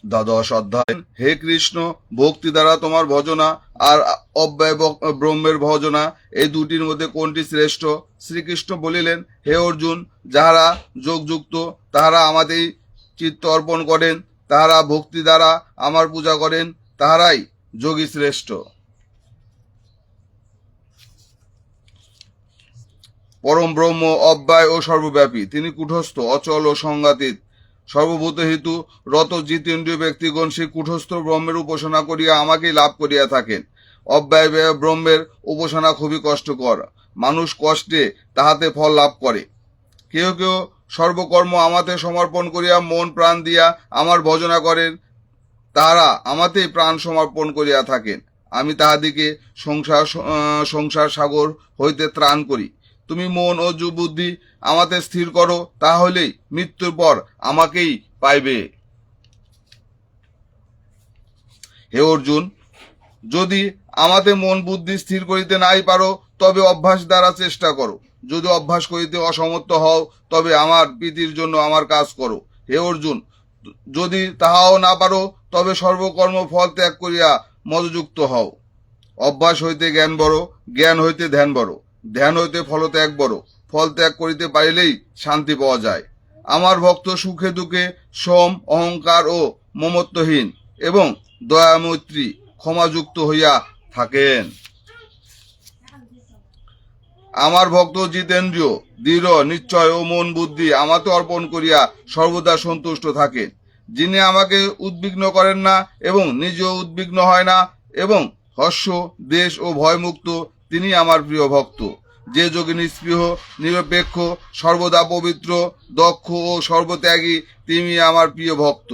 দ্বাদশ অধ্যায়। হে কৃষ্ণ, ভক্তি দ্বারা তোমার ভজনা আর অব্যয় ব্রহ্মের ভজনা, এই দুটির মধ্যে কোনটি শ্রেষ্ঠ? শ্রীকৃষ্ণ বলিলেন, হে অর্জুন, যাহারা যোগযুক্ত তাহারা আমাতেই চিত্ত অর্পণ করেন, তাহারা ভক্তি দ্বারা আমার পূজা করেন, তাহারাই যোগী শ্রেষ্ঠ। পরম ব্রহ্ম অব্যয় ও সর্বব্যাপী, তিনি কূটস্থ, অচল ও সংঘাতীত। সর্বভূত হেতু রত জিতেন্দ্রীয় ব্যক্তিগণ সেই কূটস্থ ব্রহ্মের উপাসনা করিয়া আমাকেই লাভ করিয়া থাকেন। অব্যয় ব্রহ্মের উপাসনা খুবই কষ্টকর, মানুষ কষ্টে তাহাতে ফল লাভ করে। কেউ কেউ সর্বকর্ম আমাতে সমর্পণ করিয়া মন প্রাণ দিয়া আমার ভজনা করেন, তাহারা আমাতেই প্রাণ সমর্পণ করিয়া থাকেন। আমি তাহাদিকে সংসার সাগর হইতে ত্রাণ করি। তুমি মন ও বুদ্ধি আমাতে স্থির করো, তাহলেই মৃত্যুর পর আমাকেই পাইবে। হে অর্জুন, যদি আমাতে মন বুদ্ধি স্থির করিতে নাই পারো, তবে অভ্যাস দ্বারা চেষ্টা করো। যদি অভ্যাস করিতে অসমর্থ হও, তবে আমার প্রীতির জন্য আমার কাজ করো। হে অর্জুন, যদি তাহাও না পারো, তবে সর্বকর্ম ফল ত্যাগ করিয়া মদযুক্ত হও। অভ্যাস হইতে জ্ঞান বড়, জ্ঞান হইতে ধ্যান বড়, ধ্যান হইতে ফলত্যাগ বড়, ফল ত্যাগ করিতে পারিলেই শান্তি পাওয়া যায়। আমার ভক্ত সুখে দুঃখে সম, অহংকার ও মমত্বহীন এবং দয়া মৈত্রী ক্ষমাযুক্ত হইয়া থাকেন। আমার ভক্ত জিতেন্দ্রীয়, দৃঢ় নিশ্চয় ও মন বুদ্ধি আমাতে অর্পণ করিয়া সর্বদা সন্তুষ্ট থাকেন। যিনি আমাকে উদ্বিগ্ন করেন না এবং নিজেও উদ্বিগ্ন হয় না এবং হর্ষ, দেশ ও ভয়মুক্ত, তিনি আমার প্রিয় ভক্ত। যে যোগী নিস্পৃহ, নিরপেক্ষ, সর্বদা পবিত্র, দক্ষ ও সর্বত্যাগী, তিনি আমার প্রিয় ভক্ত।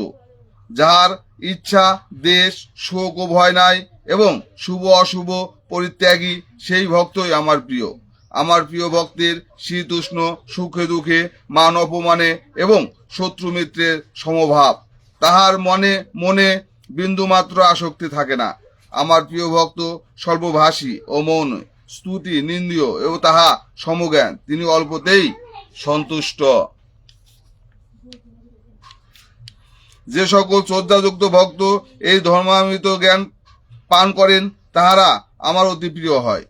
যাহার ইচ্ছা, দেশ, শোক ও ভয় নাই এবং শুভ অশুভ পরিত্যাগী, সেই ভক্তই আমার প্রিয়। আমার প্রিয় ভক্তের শীত উষ্ণ, সুখে দুঃখে, মান অপমানে এবং শত্রু মিত্রের সমভাব, তাহার মনে বিন্দুমাত্র আসক্তি থাকে না। আমার প্রিয় ভক্ত সর্বভাষী ও মৌন, স্তুতি নিন্দীয় এবং তাহা সমজ্ঞান, তিনি অল্পতেই সন্তুষ্ট। যে সকল শ্রদ্ধাযুক্ত ভক্ত এই ধর্মামৃত জ্ঞান পান করেন, তাহারা আমার অতি প্রিয় হয়।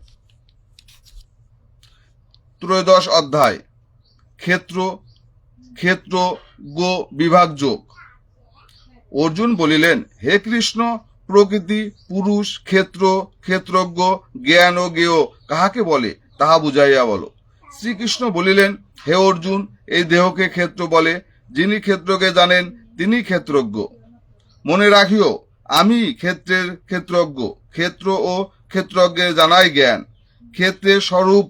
ত্রয়োদশ অধ্যায়। ক্ষেত্র গো বিভাগ যোগ। অর্জুন বলিলেন, হে কৃষ্ণ, প্রকৃতি, পুরুষ, ক্ষেত্র, ক্ষেত্রজ্ঞ, জ্ঞান ও জ্ঞেয় কাহাকে বলে, তাহা বুঝাইয়া বলো। শ্রীকৃষ্ণ বলিলেন, হে অর্জুন, এই দেহকে ক্ষেত্র বলে। যিনি ক্ষেত্রকে জানেন, তিনি ক্ষেত্রজ্ঞ। মনে রাখিও, আমি ক্ষেত্রের ক্ষেত্রজ্ঞ। ক্ষেত্র ও ক্ষেত্রজ্ঞের জানাই জ্ঞান। ক্ষেত্রের স্বরূপ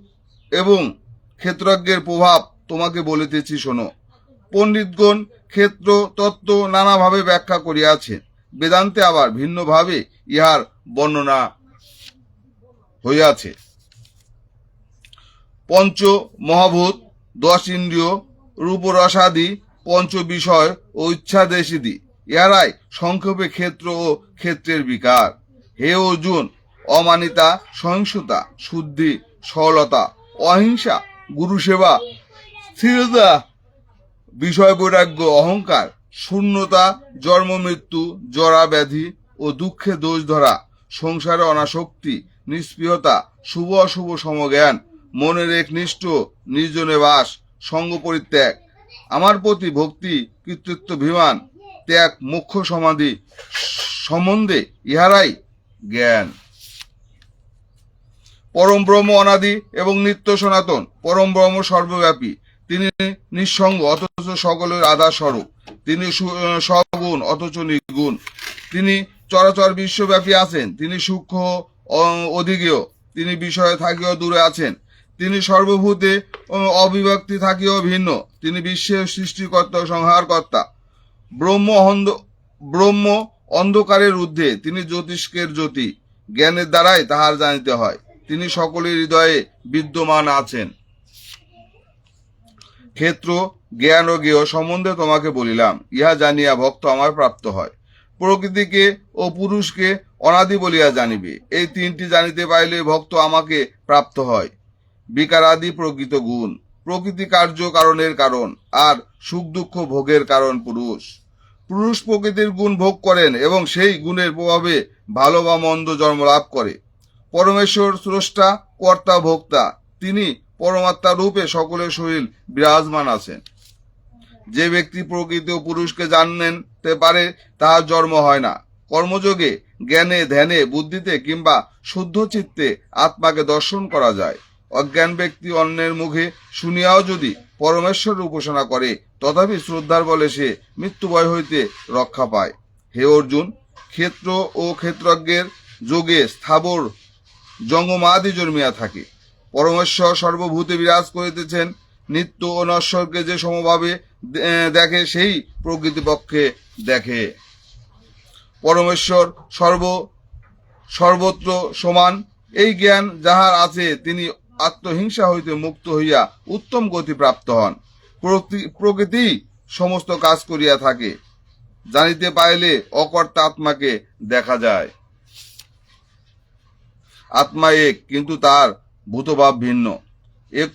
এবং ক্ষেত্রজ্ঞের প্রভাব তোমাকে বলিতেছি, শোনো। পণ্ডিতগণ ক্ষেত্র তত্ত্ব নানাভাবে ব্যাখ্যা করিয়াছেন, বেদান্তে আবার ভিন্নভাবে ইহার বর্ণনা হইয়াছে। পঞ্চ মহাভূত, 10 ইন্দ্রিয়, রূপরসাদি, পঞ্চ বিষয় ও ইচ্ছাদেশিদি, ইহারাই সংক্ষেপে ক্ষেত্র ও ক্ষেত্রের বিকার। হে অর্জুন, অমানিতা, সহিংসতা, শুদ্ধি, সরলতা, অহিংসা, গুরুসেবা, স্থিরতা, বিষয় বৈরাগ্য, অহংকার, শূন্যতা, জন্ম মৃত্যু, জরা ব্যাধি ও দুঃখে দোষ ধরা, সংসারে অনাসক্তি, নিষ্পৃহতা, শুভ অশুভ সমজ্ঞান, মনের একনিষ্ঠ নির্জনে বাস, সঙ্গ পরিত্যাগ, আমার প্রতি ভক্তি, কৃতিত্বাভিমান ত্যাগ, মোক্ষ সমাধি সম্বন্ধে ইহারাই জ্ঞান। পরম ব্রহ্ম অনাদি এবং নিত্য সনাতন, পরম ব্রহ্ম সর্বব্যাপী, তিনি নিঃসঙ্গ অথচ সকলের আধার স্বরূপ, তিনি সগুণ অথচ নির্গুণ, তিনি চরাচর বিশ্বব্যাপী আছেন, তিনি সূক্ষ্ম অধিগেয়, তিনি বিষয়ে থাকিও দূরে আছেন, তিনি সর্বভূতে অবিভক্তি থাকিও ভিন্ন, তিনি বিশ্বের সৃষ্টিকর্তা ও সংহারকর্তা। ব্রহ্ম অন্ধকারের ঊর্ধ্বে, তিনি জ্যোতিষ্কের জ্যোতি, জ্ঞানের দ্বারাই তাহার জানিতে হয়, তিনি সকলের হৃদয়ে বিদ্যমান আছেন। ক্ষেত্র, জ্ঞান ও জ্ঞেয় সম্বন্ধে তোমাকে বলিলাম, ইহা জানিয়া ভক্ত আমার প্রাপ্ত হয়। প্রকৃতিকে ও পুরুষকে অনাদি বলিয়া জানিবে, এই তিনটি জানিতে পাইলে ভক্ত আমাকে প্রাপ্ত হয়। বিকারাদি প্রকৃত গুণ, প্রকৃতি কার্য কারণের কারণ, আর সুখ দুঃখ ভোগের কারণ পুরুষ। পুরুষ প্রকৃতির গুণ ভোগ করেন এবং সেই গুণের প্রভাবে ভালো বা মন্দ জন্ম লাভ করে। পরমেশ্বর স্রষ্টা, কর্তা, ভোক্তা, তিনি পরমাত্মা রূপে সকলের শরীর বিরাজমান আছেন। যে ব্যক্তি প্রকৃতি ও পুরুষকে জানতে পারে তাহার জন্ম হয় না। কর্মযোগে, জ্ঞানে, ধ্যানে, বুদ্ধিতে কিংবা শুদ্ধ চিত্তে আত্মাকে দর্শন করা যায়। অজ্ঞান ব্যক্তি অন্যের মুখে শুনিয়াও যদি পরমেশ্বর উপাসনা করে তথাপি শ্রদ্ধার বলে সে মৃত্যু ভয় হইতে রক্ষা পায়। হে অর্জুন, ক্ষেত্র ও ক্ষেত্রজ্ঞের যোগে স্থাবর জঙ্গমাদি জন্মিয়া থাকে। পরমেশ্বর সর্বভূতে বিরাজ করিতেছেন। নিত্য ও নশ্বরকে যে সমভাবে দেখে সেই প্রকৃতিপক্ষে দেখে। পরমেশ্বর সর্বত্র সমান। এই জ্ঞান যাহার আছে তিনি আত্মহিংসা হইতে মুক্ত হইয়া উত্তম গতি প্রাপ্ত হন। প্রকৃতি সমস্ত কাজ করিয়া থাকে। জানিতে পাইলে অকর্তা আত্মাকে দেখা যায়। আত্মা এক, কিন্তু তার ভূতভাব ভিন্ন। এক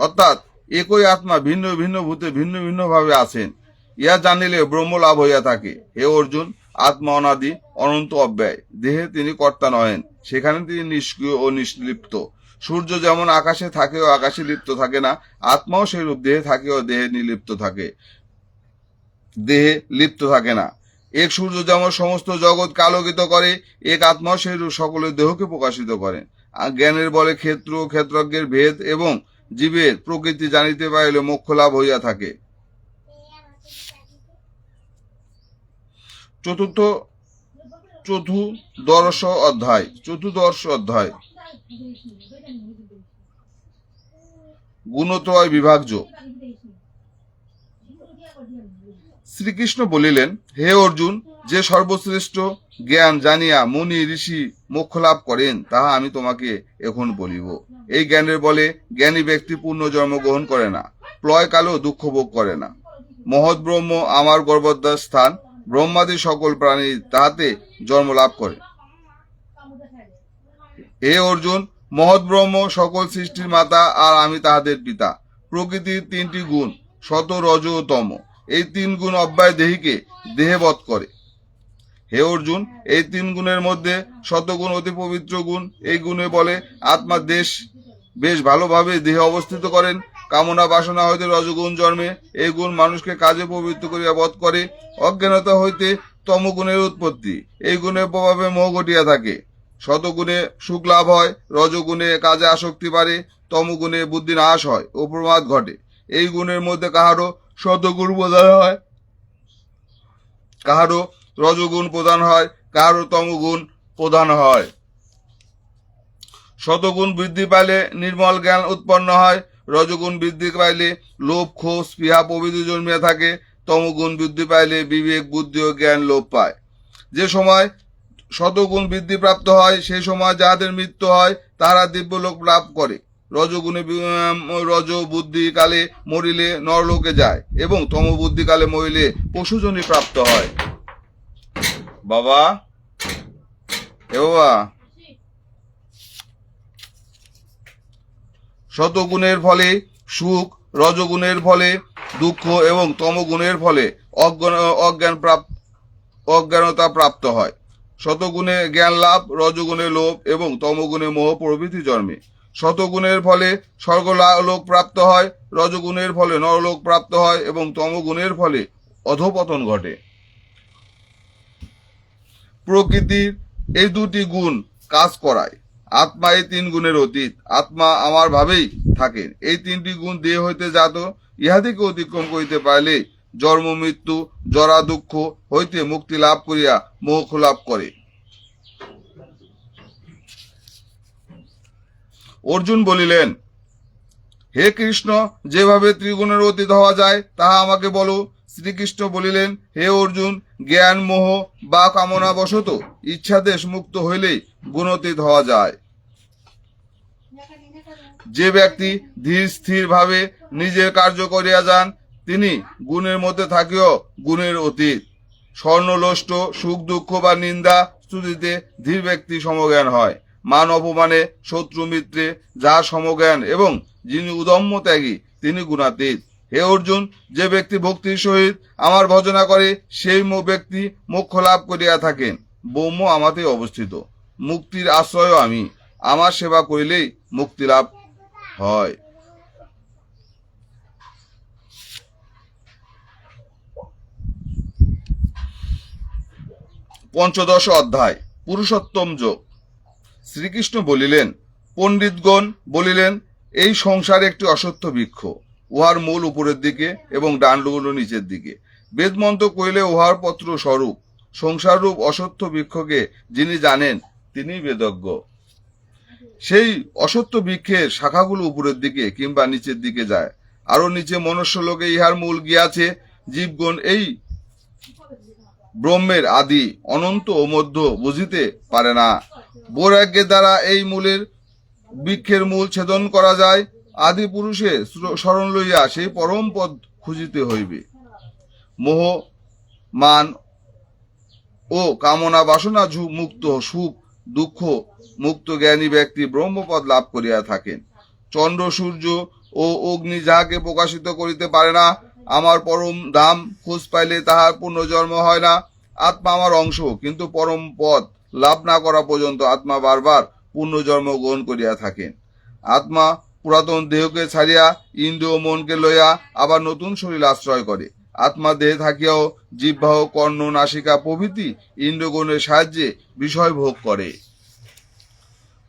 অর্থাৎ একই আত্মা ভিন্ন ভিন্ন ভূতে ভিন্ন ভিন্ন ভাবে আছেন। ইহা জানিলে ব্রহ্ম লাভ হইয়া থাকে। হে অর্জুন, আত্মা অনাদি, অনন্ত, অব্যয়। দেহে তিনি কর্তা নহেন, সেখানে তিনি নিষ্ক্রিয় ও নির্লিপ্ত। সূর্য যেমন আকাশে থাকে ও আকাশে লিপ্ত থাকে না, আত্মাও সেইরূপ দেহে থাকে ও দেহে নির্লিপ্ত থাকে, দেহে লিপ্ত থাকে না। এক সূর্য যেমন সমস্ত জগৎকে আলোকিত করে, এক আত্মাও সেইরূপ সকলের দেহকে প্রকাশিত করেন। জ্ঞানের বলে ক্ষেত্র ও ক্ষেত্রজ্ঞের ভেদ এবং জীবের প্রকৃতি জানিতে পাইলে মোক্ষ লাভ হইয়া থাকে। চতুর্দশ অধ্যায় গুণত্রয় বিভাজ্য। শ্রীকৃষ্ণ বলিলেন, হে অর্জুন, যে সর্বশ্রেষ্ঠ জ্ঞান জানিয়া মুনি ঋষি মোক্ষ লাভ করেন তাহা আমি তোমাকে এখন বলিব। এই জ্ঞানের বলে জ্ঞানী ব্যক্তি পূর্ণ জন্ম গ্রহণ করে না, প্রলয় কালেও দুঃখ ভোগ করে না। মহৎ ব্রহ্ম আমার গর্ভোদ্ধার স্থান। ব্রহ্মাদি সকল প্রাণী তাহাতে জন্ম লাভ করে। হে অর্জুন, মহৎ ব্রহ্ম সকল সৃষ্টির মাতা, আর আমি তাহাদের পিতা। প্রকৃতির তিনটি গুণ, সত, রজ ও তম। এই তিন গুণ অব্যয় দেহীকে দেহবৎ করে। হে অর্জুন, এই তিন গুণের মধ্যে শতগুণ অতি পবিত্র গুণ। এই গুণে বলে আত্মা বেশ ভালোভাবে দেহে অবস্থিত করেন। কামনা বাসনা হইতে রজগুণ জন্মে। এই গুণ মানুষকে কাজে পবিত্র করিয়া বধ করে। অজ্ঞানতা হইতে তমগুণের উৎপত্তি। এই গুণের প্রভাবে মোহ ঘটিয়া থাকে। শতগুণে সুখ লাভ হয়, রজগুণে কাজে আসক্তি বাড়ে, তমগুণে বুদ্ধি নাশ হয় ও প্রমাদ ঘটে। এই গুণের মধ্যে কাহারও শতগুণ প্রধান হয়, কাহারও রজগুণ প্রধান হয়, কাহারও তমগুণ প্রধান হয়। শতগুণ বৃদ্ধি পাইলে নির্মল জ্ঞান উৎপন্ন হয়। রজগুণ বৃদ্ধি পাইলে লোভ, ক্ষোভ, স্পৃহা প্রভৃতি জন্মিয়া থাকে। তমগুণ বৃদ্ধি পাইলে বিবেক, বুদ্ধি ও জ্ঞান লোপ পায়। যে সময় শতগুণ বৃদ্ধি প্রাপ্ত হয় সেই সময় যাহাদের মৃত্যু হয় তাহারা দিব্যলোক লাভ করে। রজ বুদ্ধি কালে মরিলে নরলোকে যায় এবং তম বুদ্ধি কালে মরিলে পশুজনী প্রাপ্ত হয়। বাবা, শতগুণের ফলে সুখ, রজগুণের ফলে দুঃখ এবং তমগুণের ফলে অজ্ঞানতা প্রাপ্ত হয়। শতগুণে জ্ঞান লাভ, রজগুণে লোভ এবং তমগুণে মোহ প্রভৃতি জন্মে। শতগুণের ফলে স্বর্গলোক প্রাপ্ত হয়, রজগুণের ফলে নরলোক প্রাপ্ত হয় এবং তমগুণের ফলে অধঃপতন ঘটে। প্রকৃতির এই দুটি গুণ কাজ করায়। আত্মা এই তিন গুণের অতীত। আত্মা আমার ভাবেই থাকেন। এই তিনটি গুণ দেহ হইতে জাত। ইহাদিকে অতিক্রম করিতে পাইলে জন্ম, মৃত্যু, জরা, দুঃখ হইতে মুক্তি লাভ করিয়া মোক্ষ লাভ করে। অর্জুন বলিলেন, হে কৃষ্ণ, যেভাবে ত্রিগুণের অতীত হওয়া যায় তাহা আমাকে বলো। শ্রীকৃষ্ণ বলিলেন, হে অর্জুন, জ্ঞান, মোহ বা কামনা বশত ইচ্ছাদেশ মুক্ত হইলেই গুণতীত হওয়া যায়। যে ব্যক্তি ধীর স্থির ভাবে নিজের কার্য করিয়া যান তিনি গুণের মধ্যে থাকিও গুণের অতীত। স্বর্ণলোষ্ট, সুখ দুঃখ বা নিন্দা স্তুতিতে ধীর ব্যক্তি সমজ্ঞান হয়। মান অপমানে, শত্রু মিত্রে যার সমজ্ঞান এবং যিনি উদম্য ত্যাগী তিনি গুণাতীত। হে অর্জুন, যে ব্যক্তি ভক্তির সহিত আমার ভজনা করে সেই ব্যক্তি মোক্ষ লাভ করিয়া থাকেন। ব্রহ্ম আমাতে অবস্থিত, মুক্তির আশ্রয় আমি। আমার সেবা করিলেই মুক্তি লাভ হয়। পঞ্চদশ অধ্যায়, পুরুষোত্তম যোগ। শ্রীকৃষ্ণ বলিলেন, পণ্ডিতগণ বলিলেন, এই সংসার একটি অসত্য বৃক্ষ, উহার মূল উপরের দিকে এবং ডান্ডগুলো নিচের দিকে। বেদমন্ত্র কইলে উহার পত্র স্বরূপ। সংসার রূপ অসত্য বৃক্ষকে যিনি জানেন তিনি বেদজ্ঞ। সেই অসত্য বৃক্ষের শাখাগুলো উপরের দিকে কিংবা নিচের দিকে যায়। আরো নিচে মনুষ্য লোকে ইহার মূল গিয়াছে। জীবগণ এই ব্রহ্মের আদি অনন্ত ও মধ্য বুঝিতে পারে না। বৈরাগ্যের দ্বারা এই মূলের বৃক্ষের মূল ছেদন করা যায়। আদি পুরুষে শরণ লইয়া সেই পরম পদ খুঁজিতে হইবে। মোহ, মান ও কামনা বাসনা মুক্ত, সুখ দুঃখ মুক্ত জ্ঞানী ব্যক্তি ব্রহ্মপদ লাভ করিয়া থাকেন। চন্দ্র, সূর্য ও অগ্নি যাহাকে প্রকাশিত করিতে পারে না, আমার পরম ধাম খোঁজ পাইলে তাহার পুনর্জন্ম হয় না। আত্মা আমার অংশ, কিন্তু পরম পদ লাভ না করা পর্যন্ত আত্মা বারবার পুনর্জন্ম গ্রহণ করিয়া থাকেন। আত্মা পুরাতন দেহকে ছাড়িয়া ইন্দ্রিয় ও মনকে লইয়া আবার নতুন শরীর আশ্রয় করে। আত্মা দেহে থাকিয়াও জিহ্বা, কর্ণ, নাসিকা প্রভৃতি ইন্দ্রগণের সাহায্যে বিষয় ভোগ করে।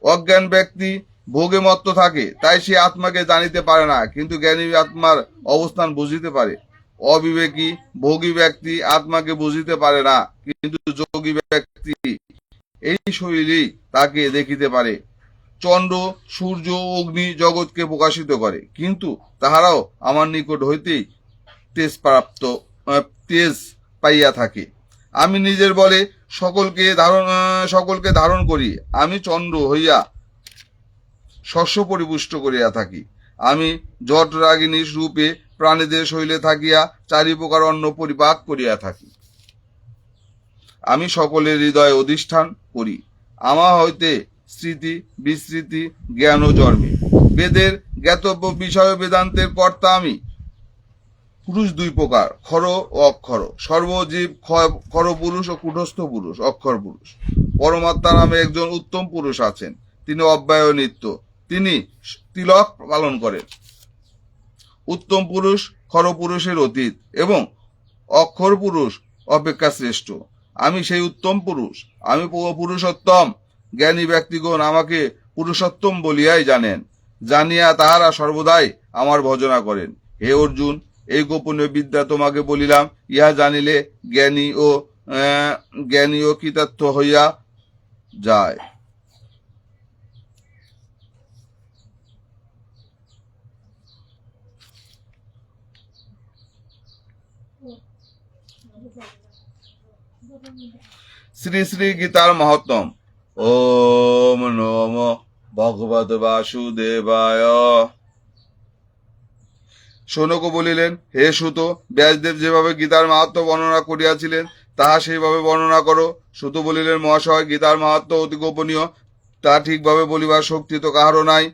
অজ্ঞান ব্যক্তি ভোগে মত্ত থাকে, তাই সে আত্মাকে জানিতে পারে না, কিন্তু জ্ঞানী আত্মার অবস্থান বুঝিতে পারে। অবিবেকী ভোগী ব্যক্তি আত্মাকে বুঝিতে পারে না, কিন্তু যোগী ব্যক্তি এই শরীরেই তাকে দেখিতে পারে। চন্দ্র, সূর্য, অগ্নি জগৎকে প্রকাশিত করে, কিন্তু তাহারাও আমার নিকট হইতেই তেজ পাইয়া থাকে। আমি নিজের বলে সকলকে ধারণ করি। আমি চন্দ্র হইয়া শস্য পরিপুষ্ট করিয়া থাকি। আমি জট রাগিনী রূপে প্রাণীদের শৈলে থাকিয়া চারি প্রকার অন্ন পরিপাক করিয়া থাকি। আমি সকলের হৃদয়ে অধিষ্ঠান করি। আমার হইতে স্মৃতি, বিস্মৃতি, জ্ঞান ও জন্মে। বেদের জ্ঞাতব্য বিষয় বেদান্তের কর্তা আমি। পুরুষ দুই প্রকার, খর ও অক্ষর। সর্বজীব খর পুরুষ ও কুটস্থ পুরুষ, অক্ষর পুরুষ। পরমাত্মা নামে একজন উত্তম পুরুষ আছেন, তিনি অব্যয় নিত্য, তিনি তিলক পালন করেন। উত্তম পুরুষ খর পুরুষের অতীত এবং অক্ষর পুরুষ অপেক্ষা শ্রেষ্ঠ। আমি সেই উত্তম পুরুষ, আমি পুরুষোত্তম। জ্ঞানী ব্যক্তিগণ আমাকে পুরুষোত্তম বলিয়াই জানেন, জানিয়া তাহারা সর্বদাই আমার ভজনা করেন। হে অর্জুন, এই গোপনীয় বিদ্যা তোমাকে বলিলাম, ইহা জানিলে জ্ঞানী ও কৃতার্থ হইয়া যায়। শ্রী শ্রী গীতার মাহাত্ম্য। ওম নমো ভগবত বাসুদেবায়। শৌনক বলিলেন, হে সুত, ব্যাসদেব যেভাবে গীতার মাহাত্ম্য বর্ণনা করিয়াছিলেন তাহা সেইভাবে বর্ণনা করো। সুত বলিলেন, মহাশয়, গীতার মাহাত্ম্য অতি গোপনীয়, তা ঠিকভাবে বলিবার শক্তি তো কাহারও নাই।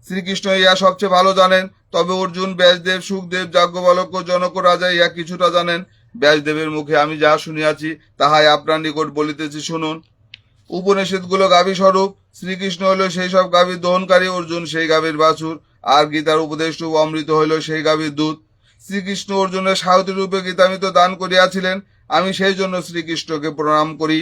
শ্রীকৃষ্ণ ইহা সবচেয়ে ভালো জানেন। তবে অর্জুন, ব্যাসদেব, সুখদেব, যাজ্ঞবল্ক্য, জনক রাজা ইহা কিছুটা জানেন। ব্যাসদেবের মুখে আমি যাহা শুনিয়াছি তাহাই আপনার নিকট বলিতেছি, শুনুন। উপনিষদগুলো গাভী স্বরূপ। শ্রীকৃষ্ণ হইল সেই সব গাভীর দহনকারী, অর্জুন সেই গাভীর বাছুর, আর গীতার উপদেশ রূপ অমৃত হইল সেই গাভীর দুধ। শ্রীকৃষ্ণ অর্জুনের সারথী রূপে গীতামৃত দান করিয়াছিলেন, আমি সেই জন্য শ্রীকৃষ্ণকে প্রণাম করি।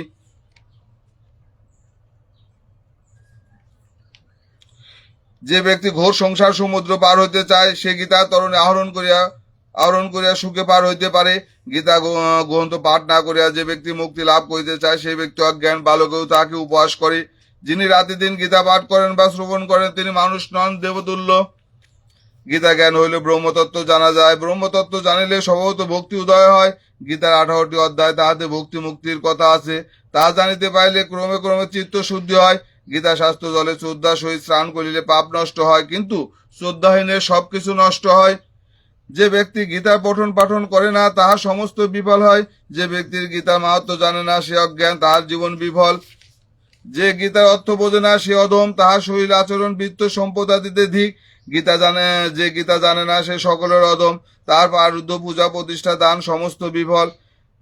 যে ব্যক্তি ঘোর সংসার সমুদ্র পার হইতে চায়, সে গীতা তরণে আহরণ করিয়া সুখে পার হইতে পারে। গীতা গ্রন্থ পাঠ না করিয়া যে ব্যক্তি মুক্তি লাভ করিতে চায়, সেই ব্যক্তি অজ্ঞান বালকেও তাহাকে উপহাস করে। যিনি রাতে দিন গীতা পাঠ করেন বা শ্রবণ করেন, তিনি মানুষ নন, দেবতুল্য। গীতা জ্ঞান হইলে ব্রহ্মতত্ত্ব জানা যায়। ব্রহ্মতত্ত্ব জানিলে স্বভাবত ভক্তি উদয় হয়। গীতার 18টি অধ্যায়, তাহাতে ভক্তি মুক্তির কথা আছে। তাহা জানিতে পাইলে ক্রমে ক্রমে চিত্ত শুদ্ধি হয়। গীতা শাস্ত্র জলে শ্রদ্ধা সহিত স্নান করিলে পাপ নষ্ট হয়, কিন্তু শ্রদ্ধাহীনের সবকিছু নষ্ট হয়। যে ব্যক্তি গীতা পঠন পাঠন করে না, তাহার সমস্ত বিফল হয়। যে ব্যক্তির গীতার মাহাত্ম্য জানে না, সে অজ্ঞান, তাহার জীবন বিফল। যে গীতার অর্থ বোঝে না, সে অধম, তাহার শরীর, আচরণ, বৃত্ত, সম্পদ আদিতে ধিক। গীতা জানে না সে সকলের অধম, তার পারুদ্ধ পূজা প্রতিষ্ঠা দান সমস্ত বিফল।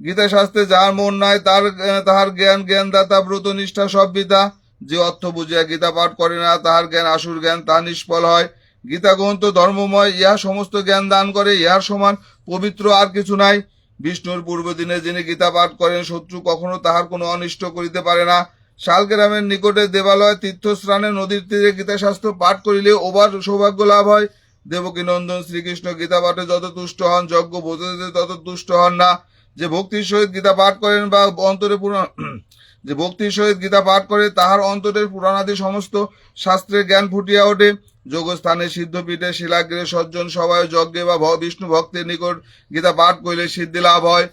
গীতা শাস্ত্রে যার মন নাই তাহার জ্ঞানদাতা ব্রত নিষ্ঠা সব বৃথা। যে অর্থ বুঝিয়া গীতা পাঠ করে না তাহার জ্ঞান আসুর জ্ঞান, তা নিষ্ফল হয়। গীতা গ্রন্থ ধর্মময়, ইহা সমস্ত জ্ঞান দান করে, ইহার সমান পবিত্র আর কিছু নাই। বিষ্ণুর পূর্ব দিনে যিনি গীতা পাঠ করেন শত্রু কখনো তাহার কোনো অনিষ্ট করিতে পারে না। শালগ্রামের নিকটে দেবালয় তীর্থস্নানে নদীর তীরে গীতাশাস্ত্র পাঠ করিলে ওবার সৌভাগ্য লাভ হয়। দেবকী নন্দন শ্রীকৃষ্ণ গীতা পাঠে যত তুষ্ট হন, যজ্ঞ বোঝাতে তত তুষ্ট হন না। যে ভক্তির সহিত গীতা পাঠ করেন বা অন্তরে পুরাণ যে ভক্তির সহিত গীতা পাঠ করে তাহার অন্তরের পুরাণাদি সমস্ত শাস্ত্রের জ্ঞান ফুটিয়া ওঠে। যোগস্থানে সিদ্ধপীঠে শিলাগ্রে সজ্জন সভায় যজ্ঞে বা বিষ্ণু ভক্তের নিকট গীতা পাঠ করিলে সিদ্ধি লাভ হয়।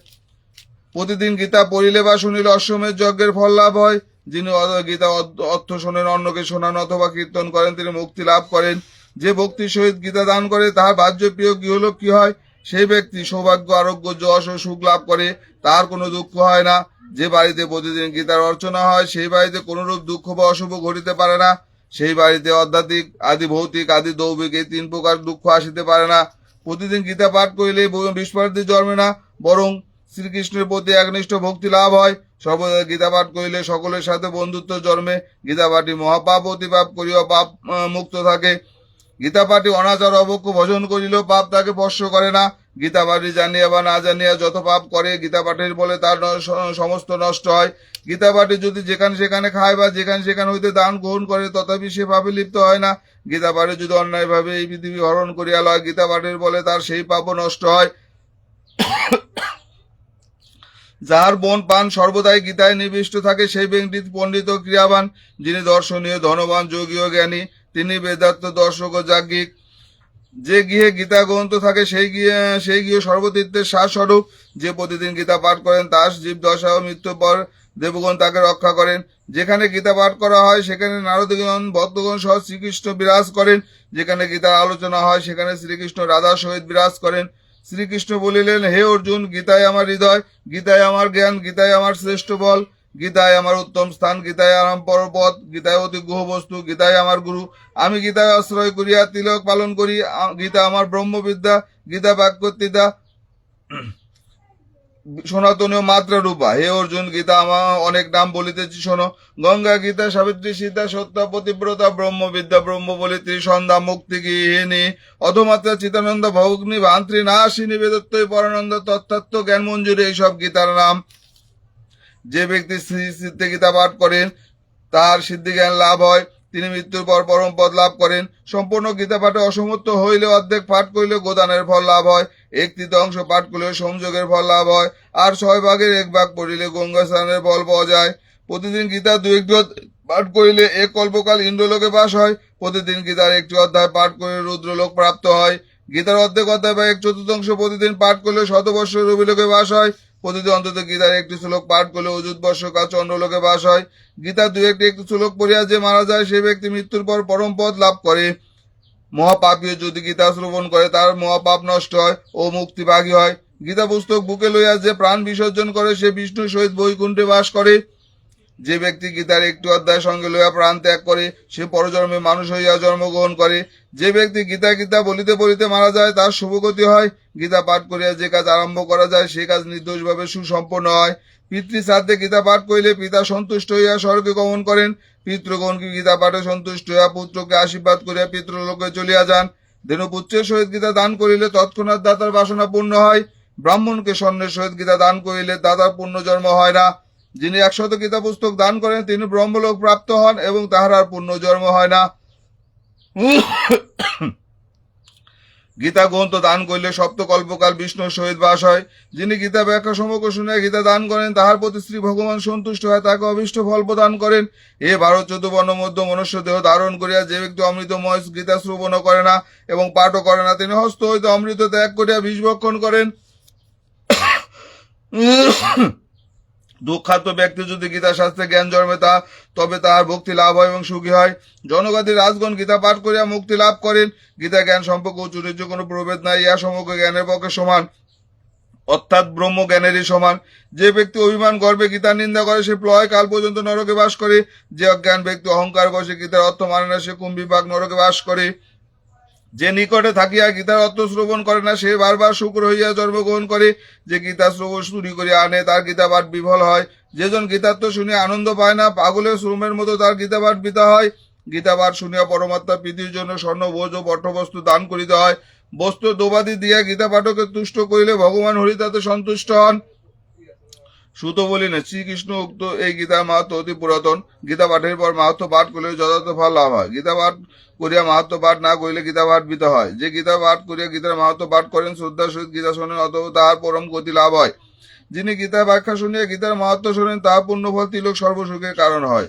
প্রতিদিন গীতা পড়িলে বা শুনিলে অশ্বমেধ যজ্ঞের ফল লাভ হয়। যিনি গীতা অর্থ শোনেন, অন্যকে শোনান অথবা কীর্তন করেন তিনি মুক্তি লাভ করেন। যে ভক্তির সহিত গীতা দান করে তাহার বাহ্য প্রিয় গৃহলোক কি হয়। সেই ব্যক্তি সৌভাগ্য, আরোগ্য, যশ ও সুখ লাভ করে, তার কোনো দুঃখ হয় না। যে বাড়িতে প্রতিদিন গীতার অর্চনা হয় সেই বাড়িতে কোনরূপ দুঃখ বা অশুভ ঘটিতে পারে না। সেই বাড়িতে আধ্যাত্মিক, আদি ভৌতিক, আদি দৌবিক এই তিন প্রকার দুঃখ আসিতে পারে না। প্রতিদিন গীতা পাঠ করিলে বিস্মৃতি জন্মে না, বরং শ্রীকৃষ্ণের প্রতি একনিষ্ঠ ভক্তি লাভ হয়। সর্বদা গীতা পাঠ করিলে সকলের সাথে বন্ধুত্ব জন্মে। গীতা পাঠী মহাপাপ অতিপাপ করিয়া পাপ মুক্ত থাকে। গীতা পাঠী অনাচার অবক্ষ ভজন করিলেও পাপ তাকে স্পর্শ করে না। গীতা পাঠী জানিয়া বা না জানিয়া যত পাপ করে গীতা পাঠের বলে তার সমস্ত নষ্ট হয়। গীতা পাঠী যদি যেখানে সেখানে খায় বা যেখানে সেখানে হইতে দান গ্রহণ করে তথাপি সে পাপে লিপ্ত হয় না। গীতা পাঠে যদি অন্যায়ভাবে এই পৃথিবী হরণ করিয়া লয় গীতা পাঠের বলে তার সেই পাপও নষ্ট হয়। যাহার মন প্রাণ সর্বদাই গীতায় নিবিষ্ট থাকে সেই ব্যক্তি পণ্ডিত ও ক্রিয়াবান। যিনি দর্শনীয়, ধনবান, যোগী ও জ্ঞানী তিনি বেদান্ত দর্শক ও যাজ্ঞিক। যে গৃহে গীতা গ্রন্থ থাকে সেই গৃহ সর্বতীর্থের স্বরূপ। যে প্রতিদিন গীতা পাঠ করেন তার জীবদশা ও মৃত্যুর পর দেবগণ তাকে রক্ষা করেন। যেখানে গীতা পাঠ করা হয় সেখানে নারদগণ, ভক্তগণ সহ শ্রীকৃষ্ণ বিরাজ করেন। যেখানে গীতার আলোচনা হয় সেখানে শ্রীকৃষ্ণ রাধার সহিত বিরাজ করেন। শ্রীকৃষ্ণ বলিলেন, হে অর্জুন, গীতায় আমার হৃদয়, গীতায় আমার জ্ঞান, গীতায় আমার শ্রেষ্ঠ বল, গীতায় আমার উত্তম স্থান, গীতায় আমার পরপথ, গীতায় অতি গুহ বস্তু, গীতায় আমার গুরু। আমি গীতায় আশ্রয় করিয়া তিলক পালন করি। গীতা আমার ব্রহ্মবিদ্যা, গীতা বাক্যতিতা সনাতনীয় মাত্রা রূপা। হে অর্জুন, গীতা আমার অনেক নাম বলিতেছি শোনো। গঙ্গা, গীতা, সাবিত্রী, সীতা, সত্য, পতিব্রতা, ব্রহ্মবিদ্যা, ব্রহ্মবলী, ত্রিসন্ধ্যা, মুক্তি গৃহিণী, অধমাত্রা, চিতানন্দ, ভগ্নী, ভান্ত্রী, নাশিনী, বেদত্তই, পরানন্দ, তত্ত্ব, জ্ঞান মঞ্জুরি এইসব গীতার নাম। যে ব্যক্তি সিদ্ধি গীতা পাঠ করেন তার সিদ্ধি জ্ঞান লাভ হয়। তিনি মৃত্যুর পর পরম পদ লাভ করেন। সম্পূর্ণ গীতা পাঠে অসমর্থ হইলে অর্ধেক পাঠ করিলে গোদানের ফল লাভ হয়। এক তৃতীয়াংশ পাঠ করলে সংযোগের ফল লাভ হয়। আর 6 ভাগের 1 ভাগ পড়িলে গঙ্গা স্নানের ফল পাওয়া যায়। প্রতিদিন গীতা 2-1 পাঠ করিলে এক কল্পকাল ইন্দ্রলোকে বাস হয়। প্রতিদিন গীতার 1টি অধ্যায় পাঠ করে রুদ্রলোক প্রাপ্ত হয়। গীতার অর্ধেক অধ্যায় বা 1/4 প্রতিদিন পাঠ করলে 100 বৎসর রবিলোকে বাস হয়। প্রতিদিন অন্তত গীতার 1টি শ্লোক পাঠ করলে অযুত বর্ষকাল চন্দ্রলোকে বাস হয়। গীতার 2-1 শ্লোক পড়িয়া যে মারা যায় সে ব্যক্তি মৃত্যুর পর পরম পদ লাভ করে। মহাপাপীও যদি গীতা শ্রবণ করে তার মহাপাপ নষ্ট হয় ও মুক্তিভাগী হয়। গীতা পুস্তক বুকে লইয়া যে প্রাণ বিসর্জন করে সে বিষ্ণুর সহিত বৈকুণ্ঠে বাস করে। যে ব্যক্তি গীতার 1টি অধ্যায় সঙ্গে লইয়া প্রাণ ত্যাগ করে সে পরজন্মে মানুষ হইয়া জন্মগ্রহণ করে। যে ব্যক্তি গীতা গীতা বলিতে বলিতে মারা যায় তার শুভগতি হয়। গীতা পাঠ করিয়া যে কাজ আরম্ভ করা যায় সে কাজ নির্দোষভাবে সুসম্পন্ন হয়। পিতৃশ্রাদ্ধে গীতা পাঠ করিলে পিতা সন্তুষ্ট হইয়া স্বর্গে গমন করেন। পিতৃগণ গীতা পাঠে সন্তুষ্ট হইয়া পুত্রকে আশীর্বাদ করিয়া পিতৃলোকে চলিয়া যান। ধেনুপুত্রের সহিত গীতা দান করিলে তৎক্ষণাৎ দাতার বাসনা পূর্ণ হয়। ব্রাহ্মণকে স্বর্ণের সহিত গীতা দান করিলে দাতার পুণ্যজন্ম হয় না। যিনি 100 গীতা পুস্তক দান করেন তিনি ব্রহ্মলোক প্রাপ্ত হন এবং তাহার আর পুণ্যজন্ম হয় না। গীতা গ্রন্থ দান করিলে সপ্তকল্পকাল বিষ্ণুর সহিত বাস হয়। যিনি গীতা ব্যাখ্যা সমগ্র শুনিয়া গীতা দান করেন তাহার প্রতি শ্রী ভগবান সন্তুষ্ট হয়, তাকে অভীষ্ট ফল প্রদান করেন। এ 12-14 মধ্য মনুষ্য দেহ ধারণ করিয়া যে ব্যক্তি অমৃতময় গীতা শ্রবণ করে না এবং পাঠও করে না তিনি হস্ত হইতে অমৃত ত্যাগ করিয়া বিষ ভক্ষণ করেন। দুঃখার্ত ব্যক্তি যদি গীতা শাস্ত্রে জ্ঞান জন্মে তবে তাহার ভক্তি লাভ হয় এবং সুখী হয়। জনগাদী রাজগণ গীতা পাঠ করিয়া মুক্তি লাভ করেন। গীতা জ্ঞান সম্পর্কে উঁচু নিচু কোনো প্রভেদ নাই, ইহা সমগ্র জ্ঞানের পক্ষে সমান, অর্থাৎ ব্রহ্ম জ্ঞানেরই সমান। যে ব্যক্তি অভিমান গর্বে গীতার নিন্দা করে সে প্রলয় কাল পর্যন্ত নরকে বাস করে। যে অজ্ঞান ব্যক্তি অহংকার বসে গীতার অর্থ মানে না সে কুম্ভীপাক নরকে বাস করে। যে নিকটে থাকিয়া গীতার অর্থ শ্রবণ করে না, সে বারবার শুক্র হইয়া জন্মগ্রহণ করে। যে গীতা শ্রবণ চুরি করিয়া আনে, তার গীতা পাঠ বিফল হয়। যেজন গীতার্থ শুনিয়া আনন্দ পায় না, পাগলের শ্রমের মতো তার গীতা পাঠ বৃথা হয়। গীতা পাঠ শুনিয়া পরমাত্মা প্রীতির জন্য স্বর্ণ ভোজ ও পট্টবস্তু দান করিতে হয়। বস্তু দ্রৌপদী দিয়া গীতা পাঠকে তুষ্ট করিলে ভগবান হরি তাতে সন্তুষ্ট হন। সুত বলিলেন, শ্রীকৃষ্ণ উক্ত এই গীতার মাহাত্ম অতি পুরাতন। গীতা পাঠের পর মাহাত্ম পাঠ করলে যথার্থ ফল লাভ হয়। গীতা পাঠ করিয়া মাহাত্ম পাঠ না করিলে গীতা পাঠ বৃথা হয়। যে গীতা পাঠ করিয়া গীতার মাহাত্ম পাঠ করেন, শ্রদ্ধার সহিত গীতা শোনেন, অতএব তাহার পরম গতি লাভ হয়। যিনি গীতা ব্যাখ্যা শুনিয়া গীতার মাহাত্ম শোনেন, তাহার পুণ্যফল তিলক সর্বসুখের কারণ হয়।